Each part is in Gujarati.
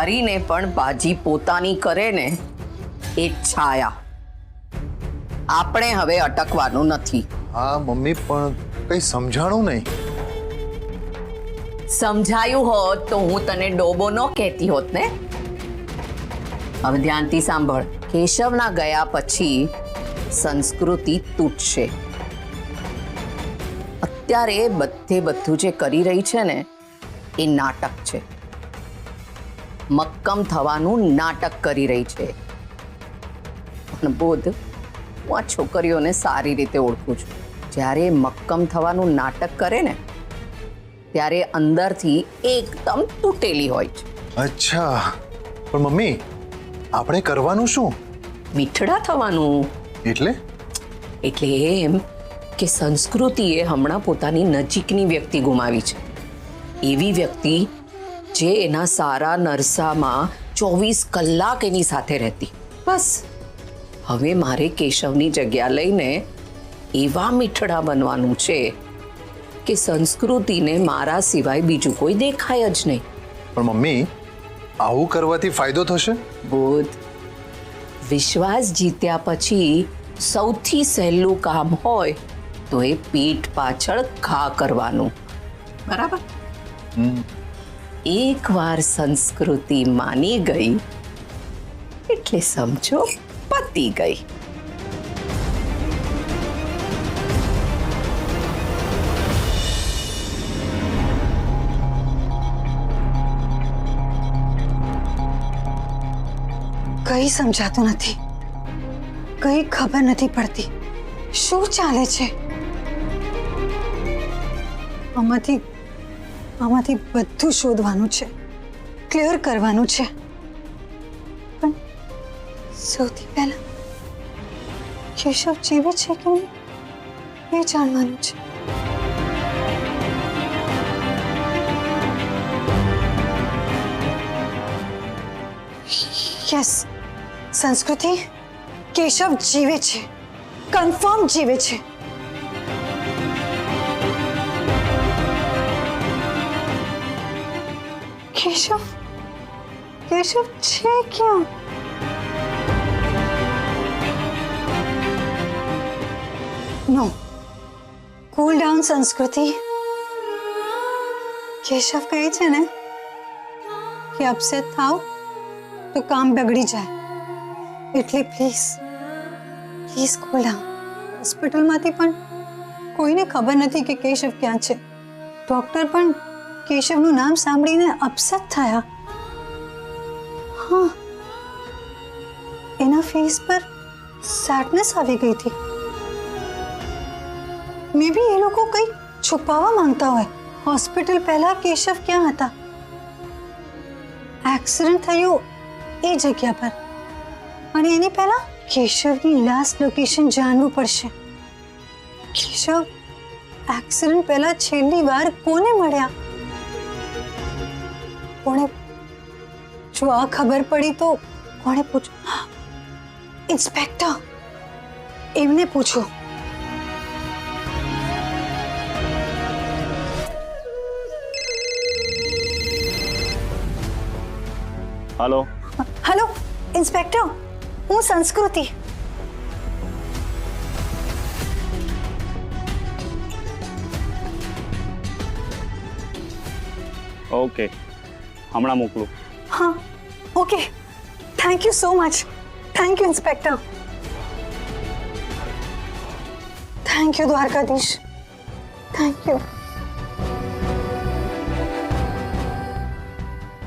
હારીને પણ બાજી પોતાની કરે ને એ છાયા. આપણે હવે અટકવાનું નથી. હા મમ્મી, પણ કઈ સમજાણું નહીં. સમજાયું હોત તો હું તને ડોબો ન કહેતી હોત ને. હવે ધ્યાનથી સાંભળ. કેશવના ગયા પછી સંસ્કૃતિ તૂટશે. અત્યારે બધું જે કરી રહી છે ને એ નાટક છે. મક્કમ થવાનું નાટક કરી રહી છે. પણ બોધ, હું આ છોકરીઓને સારી રીતે ઓળખું છું. જ્યારે મક્કમ થવાનું નાટક કરે ને ત્યારે અંદરથી એકદમ તૂટેલી હોય છે. અચ્છા, પણ મમ્મી આપણે કરવાનું શું? મીઠડા થવાનું. એટલે એમ કે સંસ્કૃતિએ હમણાં પોતાની નજીકની વ્યક્તિ ગુમાવી છે. એવી વ્યક્તિ જે એના સારા નરસામાં 24 કલાક એની સાથે રહેતી. બસ હવે મારે કેશવની જગ્યા લઈને એવા મીઠડા બનવાનું છે કે સંસ્કૃતિને મારા સિવાય બીજું કોઈ દેખાય જ નહીં. પણ મમ્મી, આવું કરવાથી ફાયદો થશે? બોધ, વિશ્વાસ જીત્યા પછી સૌથી સહેલું કામ હોય તો એ પીઠ પાછળ ઘા કરવાનું. બરાબર? એકવાર સંસ્કૃતિ માની ગઈ એટલે સમજો પતી ગઈ. કઈ સમજાતું નથી, કઈ ખબર નથી પડતી શું ચાલે છે. આમાંથી બધું શોધવાનું છે, ક્લિયર કરવાનું છે. પણ સૌથી પહેલા કેશવ જીવે છે કે નહીં એ જાણવાનું છે. યસ, સંસ્કૃતિ, કેશવ જીવે છે, કન્ફર્મ જીવે છે. કેશવ છે ક્યાં? નો, કૂલ ડાઉન સંસ્કૃતિ. કેશવ કહે છે ને કે અપસેટ થાવ તો કામ બગડી જાય, એટલે પ્લીઝ કૂલ ડાઉન. હોસ્પિટલમાંથી પણ કોઈને ખબર નથી કે કેશવ ક્યાં છે. ડોક્ટર પણ કેશવનું નામ સાંભળીને અપસેટ થયા. હા, એના ફેસ પર સેડનેસ આવી ગઈ હતી. મે બી એ લોકો કંઈ છુપાવવા માંગતા હોય. હોસ્પિટલ પહેલા કેશવ ક્યાં હતા? એક્સિડન્ટ થયું એ જગ્યા પર, અને એની પહેલા કેશવની લાસ્ટ લોકેશન જાણવું પડશે. કેશવ એક્સિડન્ટ પહેલા છેલ્લી વાર કોને મળ્યા? કોણે? જો આ ખબર પડી તો કોણે પૂછું? ઇન્સ્પેક્ટર, એમને પૂછો. हेलो हेलो इंस्पेक्टर, હું સંસ્કૃતિ. ओके हमણાં મોકલું. હા, okay, thank you so much. Thank you inspector. Thank you Dwarkadhish. Thank you.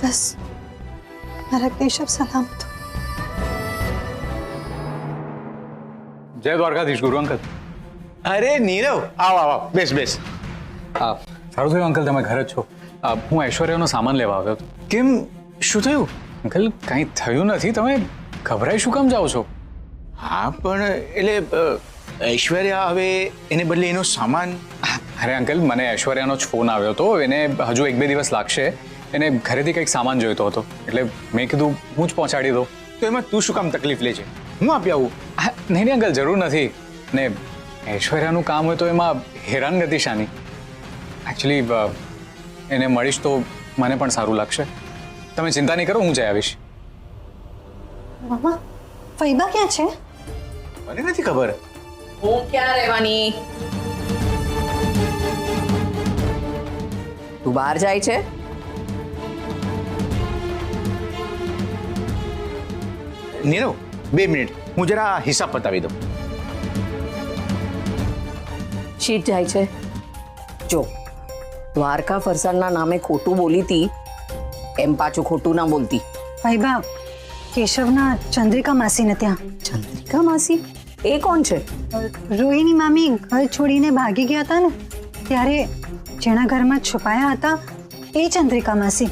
બસ મારા કેશવ સલામત. જય દ્વારકાધીશ ગુરુ અંકલ. અરે નીરવ, આવ આવ આવ, બેસ બેસ. સારું થયું અંકલ તમે ઘરે જ છો. હું ઐશ્વર્યાનો સામાન લેવા આવ્યો હતો. કેમ, શું થયું? અંકલ કંઈ થયું નથી, તમે ગભરાઈ શું કામ જાઓ છો? હા પણ એટલે ઐશ્વર્યા હવે એને બદલે એનો સામાન. અરે અંકલ, મને ઐશ્વર્યાનો જ ફોન આવ્યો હતો. એને હજુ 1-2 દિવસ લાગશે. એને ઘરેથી કંઈક સામાન જોઈતો હતો, એટલે મેં કીધું હું જ પહોંચાડી દઉં. તો એમાં તું શું કામ તકલીફ લે છે? હું આપી આવું. નહીં અંકલ, જરૂર નથી. ને ઐશ્વર્યાનું કામ હોય તો એમાં હેરાનગતિ શાની? એકચ્યુઅલી એને મળીશ તો મને પણ સારું લાગશે. તમે ચિંતા નહીં કરો, હું જઈ આવીશ. મામા ફૈબા ક્યાં છે? મને નથી ખબર. હું ક્યાં રહેવાની? તું બહાર જાય છે? નીરવ, 2 મિનિટ, હું જરા હિસાબ પતાવી દઉં. શીટ જાય છે. જો દ્વારકા ફરસાણના નામે ખોટું બોલી હતી એમ પાછું ખોટું ના બોલતી. ફૈબા કેશવના ચંદ્રિકા માસીને ત્યાં. ચંદ્રિકા માસી એ કોણ છે? રોહિણી મામી ઘર છોડીને ભાગી ગયા હતા ને ત્યારે જેના ઘરમાં છુપાયા હતા એ ચંદ્રિકા માસી.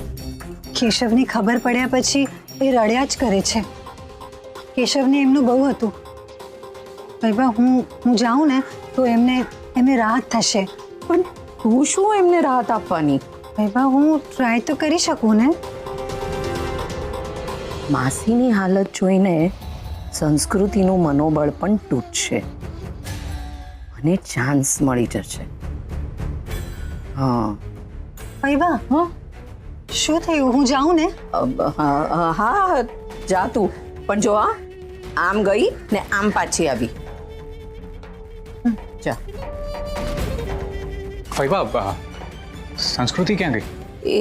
કેશવની ખબર પડ્યા પછી એ રડ્યા જ કરે છે. કેશવને એમનું બહુ હતું. ફૈબા હું જાઉં ને તો એમને રાહત થશે. પણ તું શું એમને રાહત આપવાની? ફૈબા હું ટ્રાય તો કરી શકું ને. માસીની હાલત જોઈને સંસ્કૃતિનું મનોબળ પણ તૂટશે અને ચાન્સ મળી જશે. હા ફૈબા શું થયું? હું જાઉં ને? હા જા તું, પણ જો આમ ગઈ ને આમ પાછી આવી. જા. ફૈબા, સંસ્કૃતિ ક્યાં ગઈ? એ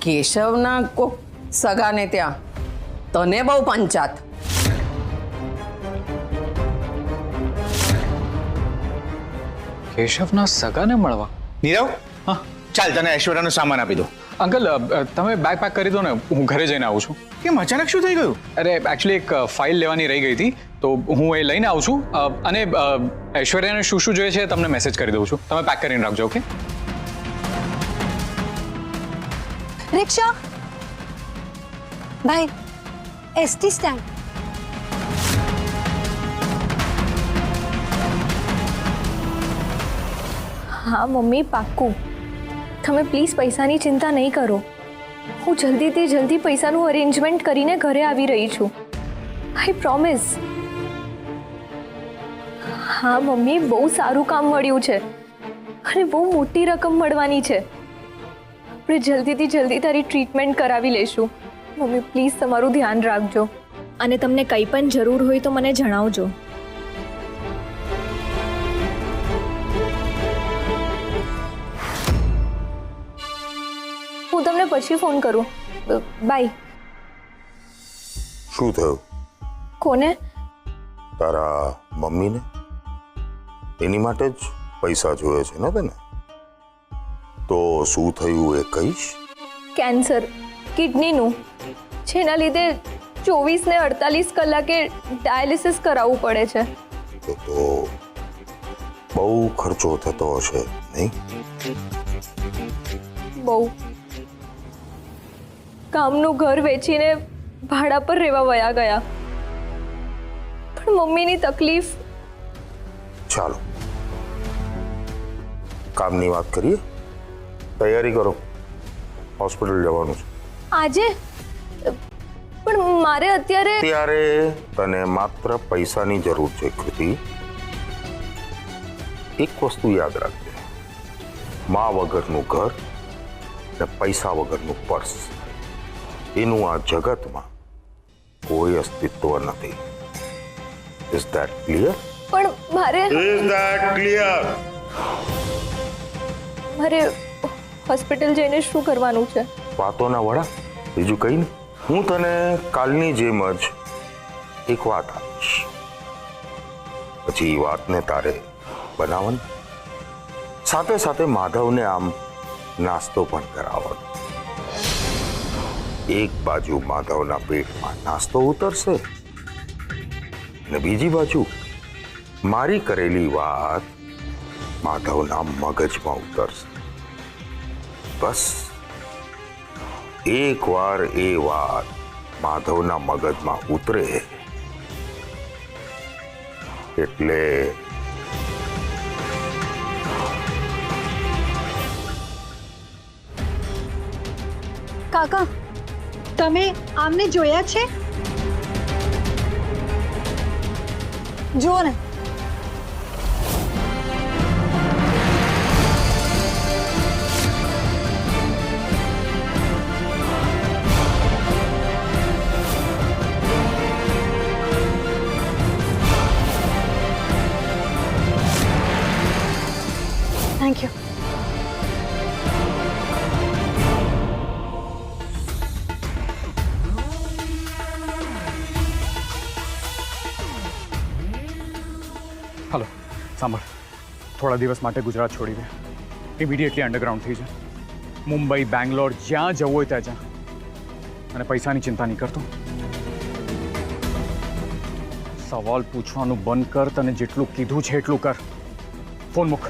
કેશવના કોક સગાને ત્યાં. તને બહુ પંચાત. કેશવના સગાને મળવા? નીરવ, હા ચાલ તને ઐશ્વર્યાનો સામાન આપી દો. અંકલ, તમે બેગ પેક કરી દો ને, હું ઘરે જઈને આવું છું. કેમ અચાનક શું થઈ ગયું? અરે એકચ્યુઅલી એક ફાઇલ લેવાની રહી ગઈ હતી, તો હું એ લઈને આવું છું. અને ઐશ્વર્યાને શું શું જોઈએ છે તમને મેસેજ કરી દઉં છું. તમે પેક કરીને રાખજો. ઓકે? રિક્ષા ભાઈ, એસટી સ્ટેન્ડ. હા મમ્મી, પાક્કું. તમે પ્લીઝ પૈસાની ચિંતા નહીં કરો. હું જલ્દીથી જલ્દી પૈસાનું અરેન્જમેન્ટ કરીને ઘરે આવી રહી છું. આઈ પ્રોમિસ. હા મમ્મી, બહુ સારું કામ મળ્યું છે અને બહુ મોટી રકમ મળવાની છે. આપણે જલ્દીથી જલ્દી તારી ટ્રીટમેન્ટ કરાવી લઈશું. મમ્મી પ્લીઝ તમારું ધ્યાન રાખજો અને તમને કંઈ પણ જરૂર હોય તો મને જણાવજો. હું તમને પછી ફોન કરું. બાય. શું થયું? કોને? તારા મમ્મીને? એની માટે જ પૈસા જોઈએ છે ને તને? તો શું થયું એ કહીશ? કેન્સર, કિડનીનું, જેના લીધે 24 ને 48 કલાકે ડાયાલિસિસ કરાવવું પડે છે. તો બહુ ખર્ચો થતો હશે નહીં? બહુ. કામનું ઘર વેચીને ભાડા પર રહેવા વયા ગયા. પણ મમ્મીની તકલીફ. ચાલો કામની વાત કરીએ. તૈયારી કરો, હોસ્પિટલ જવાનું છે. આજે? પણ મારે ત્યારે તને માત્ર પૈસાની જરૂર છે કૃતિ. એક વસ્તુ યાદ રાખજે, મા વગરનું ઘર ને પૈસા વગરનું પર્સ, એનું આ જગતમાં કોઈ અસ્તિત્વ નથી. Is that clear? પણ મારે હોસ્પિટલ જઈને શું કરવાનું છે? વાતોના વડા, બીજું કઈ નહીં. હું તને કાલની જેમ જ એક વાત આપીશ, પછી એ વાતને તારે બનાવવાની. સાથે સાથે માધવને આમ નાસ્તો પણ કરાવવાનો. એક બાજુ માધવના પેટમાં નાસ્તો ઉતરશે ને બીજી બાજુ મારી કરેલી વાત માધવના મગજમાં ઉતરશે. બસ એકવાર એ વાત માધવના મગજમાં ઉતરે એટલે કાકા, તમે આમને જોયા છે? જુઓ ને. Thank you. હલો સાંભળ, થોડા દિવસ માટે ગુજરાત છોડી દે. ઇમિડિયેટલી અંડરગ્રાઉન્ડ થઈ જા. મુંબઈ, બેંગ્લોર, જ્યાં જવું હોય ત્યાં જા. અને પૈસાની ચિંતા નહીં કરતો. સવાલ પૂછવાનું બંધ કર. તને જેટલું કીધું છે એટલું કર. ફોન મૂક.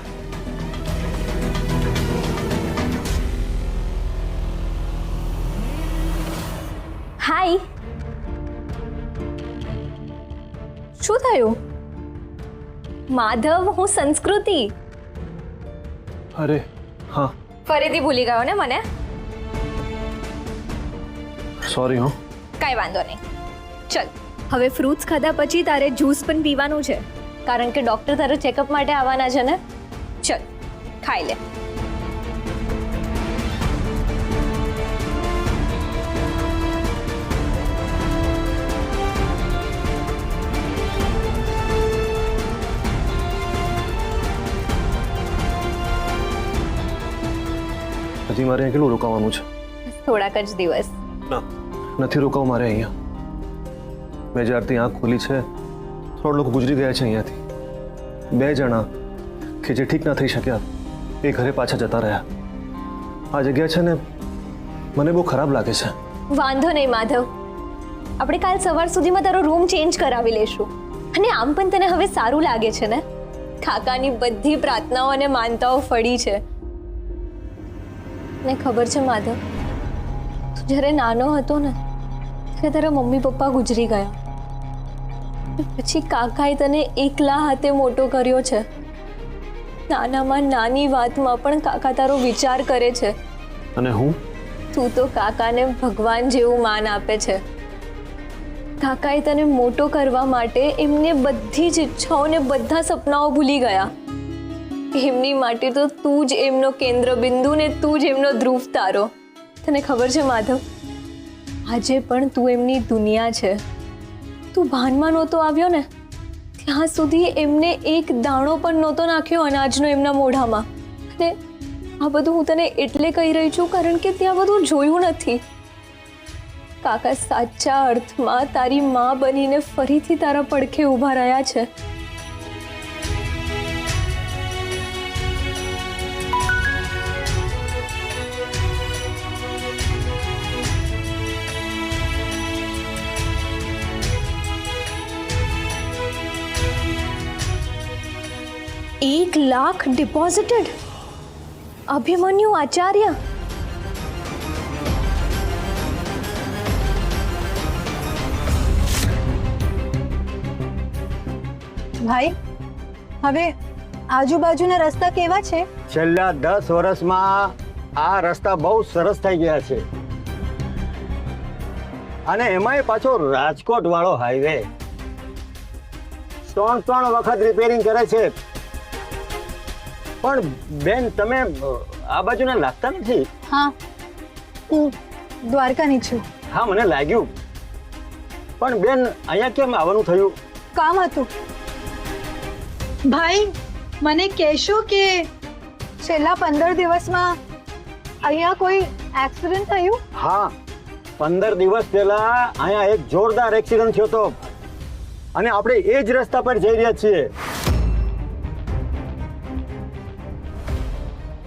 હાય, શું થયું? માધવ, હું સંસ્કૃતિ. અરે હા, ફરીથી ભૂલી ગયો ને મને? સોરી હો. કાંઈ વાંધો નહીં. ચલ, હવે ફ્રૂટ્સ ખાધા પછી તારે જ્યુસ પણ પીવાનું છે, કારણ કે ડૉક્ટર તારે ચેકઅપ માટે આવવાના છે ને. ચલ, ખાઈ લે. હજી મારે અહીંયા કેટલું રોકાવાનું છે? થોડાક જ દિવસ. ના, નથી રોકાવું મારે અહીંયા. મેં જ્યારથી આંખ ખોલી છે, 3 લોકો ગુજરી ગયા છે અહીંયાથી. 2 જણા કે જે ઠીક ના થઈ શક્યા એ ઘરે પાછા જતા રહ્યા. આ જગ્યા છે ને, મને બહુ ખરાબ લાગે છે. વાંધો નહીં માધવ, આપણે કાલ સવાર સુધીમાં તારો રૂમ ચેન્જ કરાવી લઈશું. અને આમ પણ તને હવે સારું લાગે છે ને? કાકાની બધી પ્રાર્થનાઓ અને માનતાઓ ફળી છે. ને ખબર છે માધવ, તું જ્યારે નાનો હતો ને ત્યારે તારા મમ્મી પપ્પા ગુજરી ગયા. પછી કાકાએ તને એકલા હાથે મોટો કર્યો છે. નાનામાં નાની વાતમાં પણ કાકા તારો વિચાર કરે છે. અને હું તું તો કાકાને ભગવાન જેવું માન આપે છે. કાકાએ તને મોટો કરવા માટે એમને બધી જ ઈચ્છાઓ ને બધા સપનાઓ ભૂલી ગયા. એમની માટે તો તું જ એમનો કેન્દ્ર બિંદુ ને તું જ એમનો ધ્રુવ તારો. તને ખબર છે માધવ, આજે પણ તું એમની દુનિયા છે. તું ભાનમાં નહોતો આવ્યો ને ત્યાં સુધી એમને એક દાણો પણ નહોતો નાખ્યો અનાજનો એમના મોઢામાં. અને આ બધું હું તને એટલે કહી રહી છું કારણ કે ત્યાં બધું જોયું નથી. કાકા સાચા અર્થમાં તારી માં બનીને ફરીથી તારા પડખે ઊભા રહ્યા છે. $1 લાખ ડિપોઝિટેડ. અભિમન્યુ આચાર્ય. ભાઈ, હવે આજુબાજુના રસ્તા કેવા છે? છેલ્લા 10 વર્ષમાં આ રસ્તા બહુ સરસ થઈ ગયા છે. અને એમાંય પાછો રાજકોટ વાળો હાઈવે 3 વખત રિપેરિંગ કરે છે. પણ બેન, તમે આ બાજુના લાગતા નથી. હા, હું દ્વારકાની છું. હા, મને લાગ્યું. પણ બેન, અહીંયા કેમ આવવાનું થયું? કામ હતું. ભાઈ, મને કહેશો કે છેલ્લા 15 દિવસમાં અહીંયા કોઈ એક્સિડન્ટ થયું? હા, 15 દિવસ પહેલા અહીંયા એક જોરદાર એક્સિડન્ટ થયો હતો અને આપણે એ જ રસ્તા પર જઈ રહ્યા છીએ.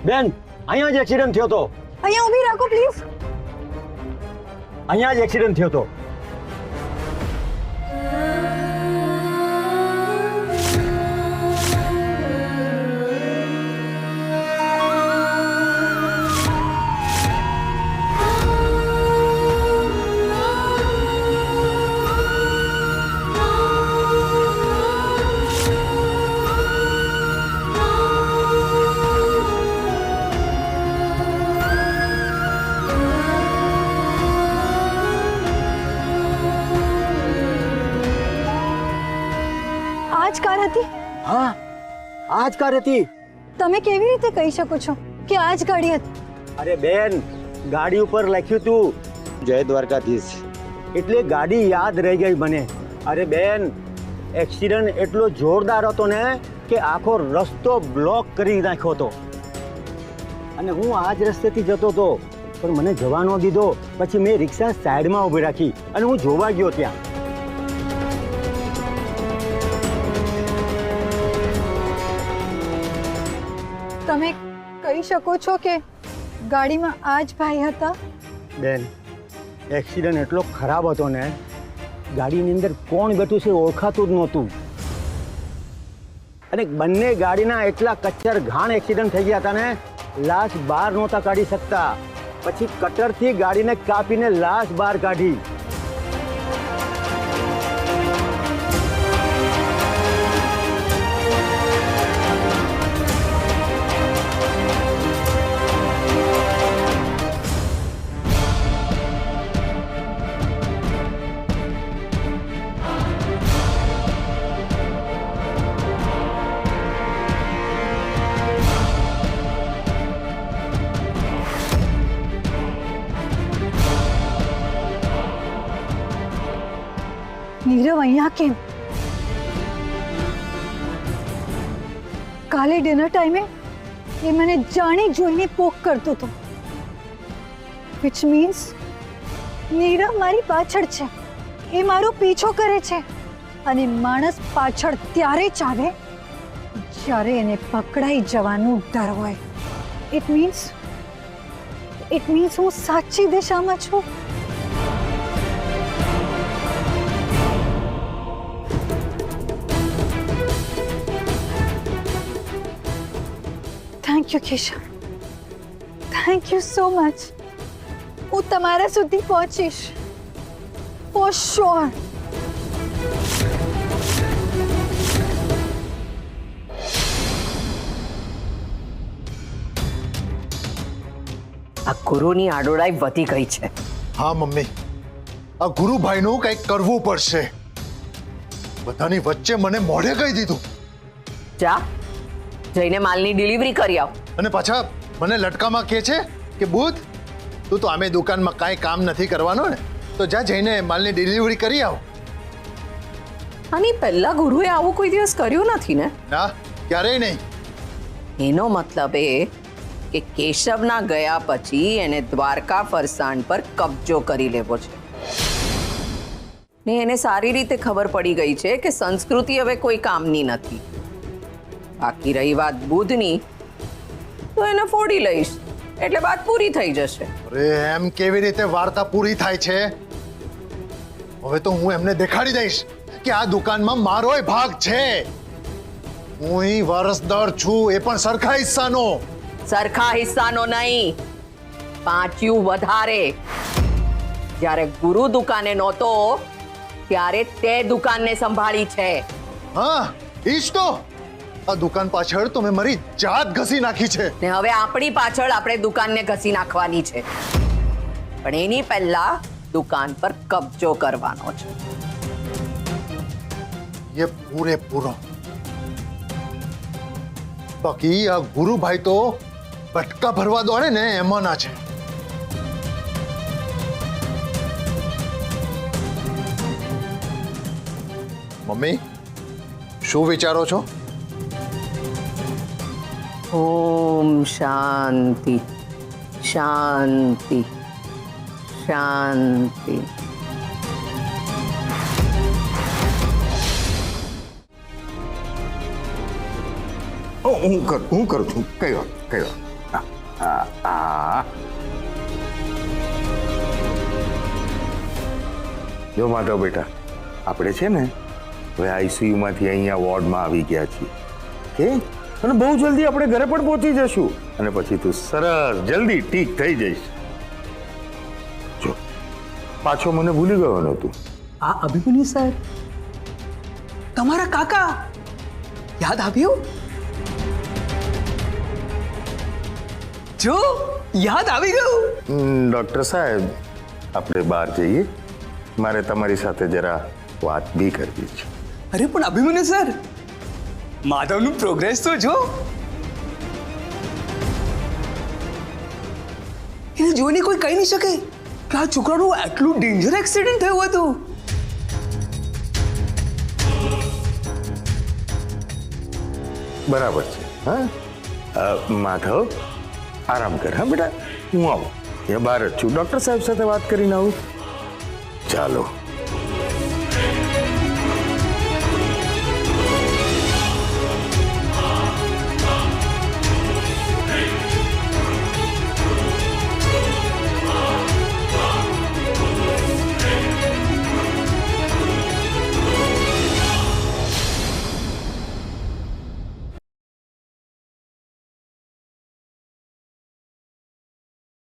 બેન, અહીંયા જ એક્સિડન્ટ થયો હતો. અહીંયા ઊભી રાખો પ્લીઝ. અહીંયા જ એક્સિડન્ટ થયો હતો. આ જ કાર હતી? હા, આ જ કાર હતી. તમે કેવી રીતે કહી શકો છો કે આ જ ગાડી હતી? અરે બેન, ગાડી ઉપર લખ્યું તું જય દ્વારકાધીશ, એટલે ગાડી યાદ રહી ગઈ મને. અરે બેન, એક્સિડન્ટ એટલો જોરદાર હતો ને કે આખો રસ્તો બ્લોક કરી નાખ્યો હતો. અને હું આ જ રસ્તેથી જતો હતો, પણ મને જવા ન દીધો. પછી મેં રિક્ષા સાઈડમાં ઊભી રાખી અને હું જોવા ગયો ત્યાં. તમે કહી શકો છો કે ગાડીમાં આ જ ભાઈ હતા? બેન, એક્સિડન્ટ એટલો ખરાબ હતો ને, ગાડીની અંદર કોણ બેઠું છે ઓળખાતું જ નહોતું. અને બંને ગાડીના એટલા કચ્ચર ઘાણ એક્સિડન્ટ થઈ ગયા હતા ને, લાશ બહાર નહોતા કાઢી શકતા. પછી કટરથી ગાડીને કાપીને લાશ બહાર કાઢી. નીરવ અહીંયા કેમ? કાલે ડિનર ટાઈમે એ મને જાણી જોઈને પોક કરતો હતો, વિચ મીન્સ નીરવ મારી પાછળ છે, એ મારો પીછો કરે છે. અને માણસ પાછળ ત્યારે જ આવે જ્યારે એને પકડાઈ જવાનું ડર હોય. ઇટ મીન્સ હું સાચી દિશામાં છું. Thank you Keshav, thank you so much. હું તમારા સુધી પહોંચીશ ફોર શ્યોર. આ ગુરુની આડોડાઈ વધી ગઈ છે. હા મમ્મી, આ ગુરુભાઈનું કંઈક કરવું પડશે. બધાની વચ્ચે મને મોઢે કહી દીધું. જા જઈને માલની ડિલિવરી કરી આવ. અને પાછા મને લટકામાં કહે છે કે બુધ, તું તો આમે દુકાનમાં કાંઈ કામ નથી કરવાનો ને, તો જા જઈને માલની ડિલિવરી કરી આવ. આની પહેલા ગુરુએ આવું કોઈ દિવસ કર્યું નથી ને? ના, ક્યારેય નહીં. એનો મતલબ એ કે કેશવના ગયા પછી એને દ્વારકા ફરસાણ પર કબજો કરી લેવો છે. ને એને સારી રીતે ખબર પડી ગઈ છે કે સંસ્કૃતિ હવે કોઈ કામની નથી. બાકી રહી વાત બુધની, તો એને ફોડી લઈશ એટલે વાત પૂરી થઈ જશે. અરે એમ કેવી રીતે વાર્તા પૂરી થાય છે? હવે તો હું એમને દેખાડી દઈશ કે આ દુકાનમાં મારોય ભાગ છે. હું વારસદાર છું, એ પણ સરખા હિસ્સાનો. સરખા હિસ્સાનો નહીં, 5 વધારે. જ્યારે ગુરુ દુકાને નહોતો ત્યારે તે દુકાનને સંભાળી છે. હા, ઈજ તો. આ દુકાન પાછળ તો મેં મારી જાત ઘસી નાખી છે. ને હવે આપણી પાછળ આપણે દુકાનને ઘસી નાખવાની છે, પણ એની પહેલા દુકાન પર કબજો કરવાનો છે. એ પૂરેપૂરો. બાકી આ ગુરુભાઈ તો બટકા ભરવા દોડે ને એમાંના છે. મમ્મી, શું વિચારો છો? ઓમ શાંતિ શાંતિ શાંતિ. હું કરું છું. કઈ વાત. જો માધવ બેટા, આપણે છે ને હવે આઈસીયુમાંથી અહીંયા વોર્ડમાં આવી ગયા છીએ, કે અને બહુ જલ્દી આપણે ઘરે પણ પહોંચી જશું અને પછી તું સરસ જલ્દી ઠીક થઈ જઈશ. જો પાછો મને ભૂલી ગયો ને તું. આ અભિમન્યુ સાહેબ, તમારા કાકા યાદ આવ્યું? જો યાદ આવી ગયું. ડૉક્ટર સાહેબ, આપણે બહાર જઈએ, મારે તમારી સાથે જરા વાત બી કરવી છે. અરે પણ અભિમન્યુ સર, માધવનું પ્રોગ્રેસ તો જો. એને જોઈને કોઈ કહી નહીં શકે કે આ છોકરાનું આટલું ડેન્જર એક્સિડન્ટ થયું હતું. બરાબર છે. હા માધવ, આરામ કર હા બેટા, હું આવું ત્યાં બહાર જ છું, ડૉક્ટર સાહેબ સાથે વાત કરીને આવું. ચાલો.